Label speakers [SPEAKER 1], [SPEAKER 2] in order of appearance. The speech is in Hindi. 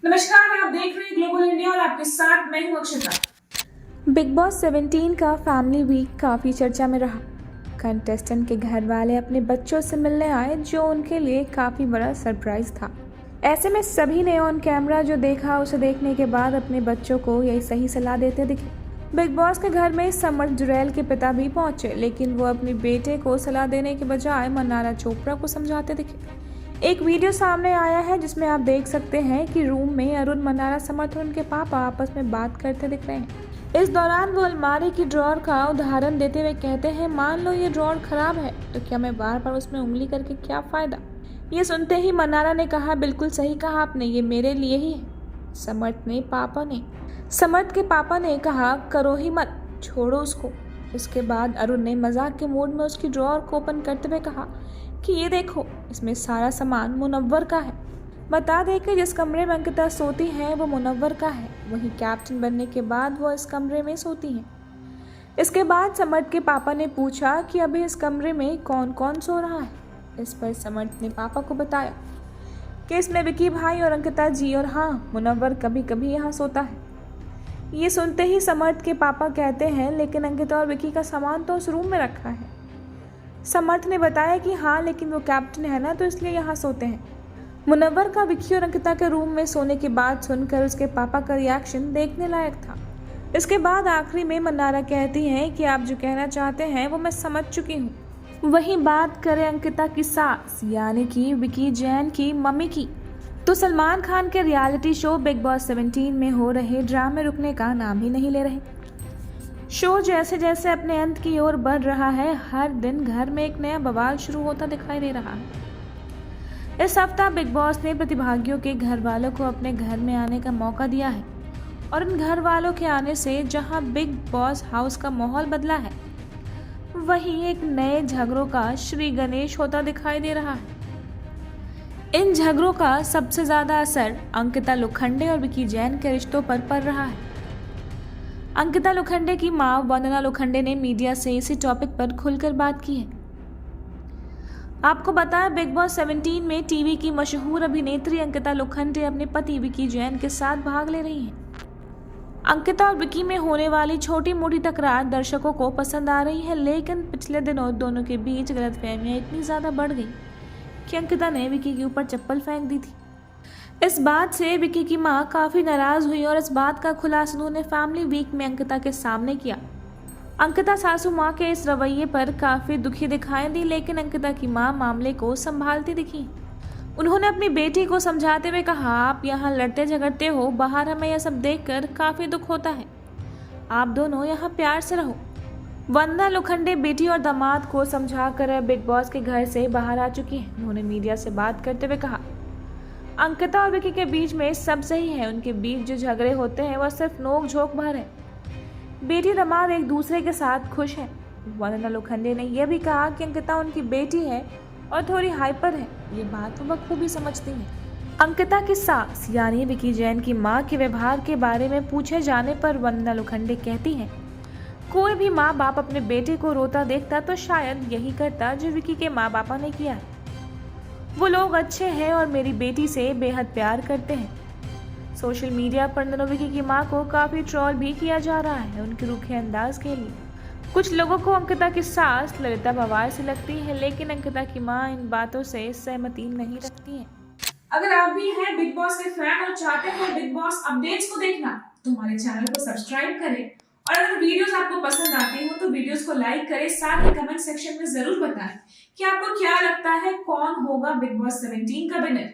[SPEAKER 1] नमस्कार, आप देख रहे हैं ग्लोबल इंडिया और आपके साथ मैं हूं अक्षता।
[SPEAKER 2] बिग बॉस 17 का फैमिली वीक काफ़ी चर्चा में रहा। कंटेस्टेंट के घर वाले अपने बच्चों से मिलने आए, जो उनके लिए काफ़ी बड़ा सरप्राइज था। ऐसे में सभी ने ऑन कैमरा जो देखा, उसे देखने के बाद अपने बच्चों को यही सही सलाह देते दिखे। बिग बॉस के घर में समर्थ जुरैल के पिता भी पहुंचे, लेकिन वो अपने बेटे को सलाह देने के बजाय मन्नारा चोपड़ा को समझाते दिखे। एक वीडियो सामने आया है जिसमें आप देख सकते हैं कि रूम में अरुण, मन्नारा, समर्थ और उनके पापा आपस में बात करते दिख रहे हैं। इस दौरान वो अलमारी की ड्रॉअर का उदाहरण देते हुए कहते हैं, मान लो ये ड्रॉअर खराब है तो क्या मैं बार बार उसमें उंगली करके क्या फायदा। ये सुनते ही मन्नारा ने कहा, बिल्कुल सही कहा आपने, ये मेरे लिए ही है। समर्थ के पापा ने कहा, करो ही मत, छोड़ो उसको। उसके बाद अरुण ने मजाक के मूड में उसकी ड्रॉअर को ओपन करते हुए कहा कि ये देखो, इसमें सारा सामान मुनव्वर का है। बता दें कि जिस कमरे में अंकिता सोती है वो मुनव्वर का है, वहीं कैप्टन बनने के बाद वो इस कमरे में सोती हैं। इसके बाद समर्थ के पापा ने पूछा कि अभी इस कमरे में कौन कौन सो रहा है। इस पर समर्थ ने पापा को बताया कि इसमें विकी भाई और अंकिता जी, और हाँ, मुनव्वर कभी कभी यहाँ सोता है। ये सुनते ही समर्थ के पापा कहते हैं, लेकिन अंकिता और विकी का सामान तो उस रूम में रखा है। समर्थ ने बताया कि हाँ, लेकिन वो कैप्टन है ना, तो इसलिए यहाँ सोते हैं। मुनव्वर का विकी और अंकिता के रूम में सोने की बात सुनकर उसके पापा का रिएक्शन देखने लायक था। इसके बाद आखिरी में मन्नारा कहती हैं कि आप जो कहना चाहते हैं वो मैं समझ चुकी हूँ। वहीं बात करें अंकिता की सास यानी कि विकी जैन की मम्मी की, तो सलमान खान के रियलिटी शो बिग बॉस 17 में हो रहे ड्रामे रुकने का नाम ही नहीं ले रहे। शो जैसे जैसे अपने अंत की ओर बढ़ रहा है, हर दिन घर में एक नया बवाल शुरू होता दिखाई दे रहा है। इस हफ्ता बिग बॉस ने प्रतिभागियों के घर वालों को अपने घर में आने का मौका दिया है, और इन घर वालों के आने से जहां बिग बॉस हाउस का माहौल बदला है, वहीं एक नए झगड़ों का श्री गणेश होता दिखाई दे रहा है। इन झगड़ों का सबसे ज्यादा असर अंकिता लोखंडे और विकी जैन के रिश्तों पर पड़ रहा है। अंकिता लोखंडे की मां वंदना लोखंडे ने मीडिया से इसी टॉपिक पर खुलकर बात की है। आपको बताएं, बिग बॉस 17 में टीवी की मशहूर अभिनेत्री अंकिता लोखंडे अपने पति विकी जैन के साथ भाग ले रही हैं। अंकिता और विकी में होने वाली छोटी मोटी तकरार दर्शकों को पसंद आ रही है, लेकिन पिछले दिनों दोनों के बीच गलतफहमियां इतनी ज्यादा बढ़ गई कि अंकिता ने विकी के ऊपर चप्पल फेंक दी थी। इस बात से विकी की मां काफी नाराज हुई और इस बात का खुलासा उन्होंने फैमिली वीक में अंकिता के सामने किया। अंकिता सासू मां के इस रवैये पर काफी दुखी दिखाई दी, लेकिन अंकिता की मां मामले को संभालती दिखी। उन्होंने अपनी बेटी को समझाते हुए कहा, आप यहाँ लड़ते झगड़ते हो, बाहर हमें यह सब देखकर काफी दुख होता है, आप दोनों यहाँ प्यार से रहो। वंदना लोखंडे बेटी और दामाद को समझाकर बिग बॉस के घर से बाहर आ चुकी है। उन्होंने मीडिया से बात करते हुए कहा, अंकिता और विकी के बीच में सब सही है, उनके बीच जो झगड़े होते हैं वह सिर्फ नोक झोंक भर है। बेटी दामाद एक दूसरे के साथ खुश हैं। वंदना लोखंडे ने यह भी कहा कि अंकिता उनकी बेटी है और थोड़ी हाइपर है, ये बात वह खूबी समझती है। अंकिता की सास यानी विकी जैन की मां के व्यवहार के बारे में पूछे जाने पर वंदना लोखंडे कहती हैं, कोई भी माँ बाप अपने बेटे को रोता देखता तो शायद यही करता जो विकी के माँ बापा ने किया है। वो लोग अच्छे हैं और मेरी बेटी से बेहद प्यार करते हैं। सोशल मीडिया पर दोनों विकी की मां को काफी ट्रोल भी किया जा रहा है उनके रूखे अंदाज के लिए। कुछ लोगों को अंकिता की सास ललिता पवार से लगती है, लेकिन अंकिता की मां इन बातों से सहमति नहीं रखती है।
[SPEAKER 1] अगर आप भी हैं बिग बॉस के फैन और चाहते हैं बिग बॉस अपडेट्स को देखना, तो हमारे चैनल को सब्सक्राइब करें, और अगर वीडियोस आपको पसंद आती हो तो वीडियोस को लाइक करें, साथ ही कमेंट सेक्शन में जरूर बताएं कि आपको क्या लगता है कौन होगा बिग बॉस 17 का विनर।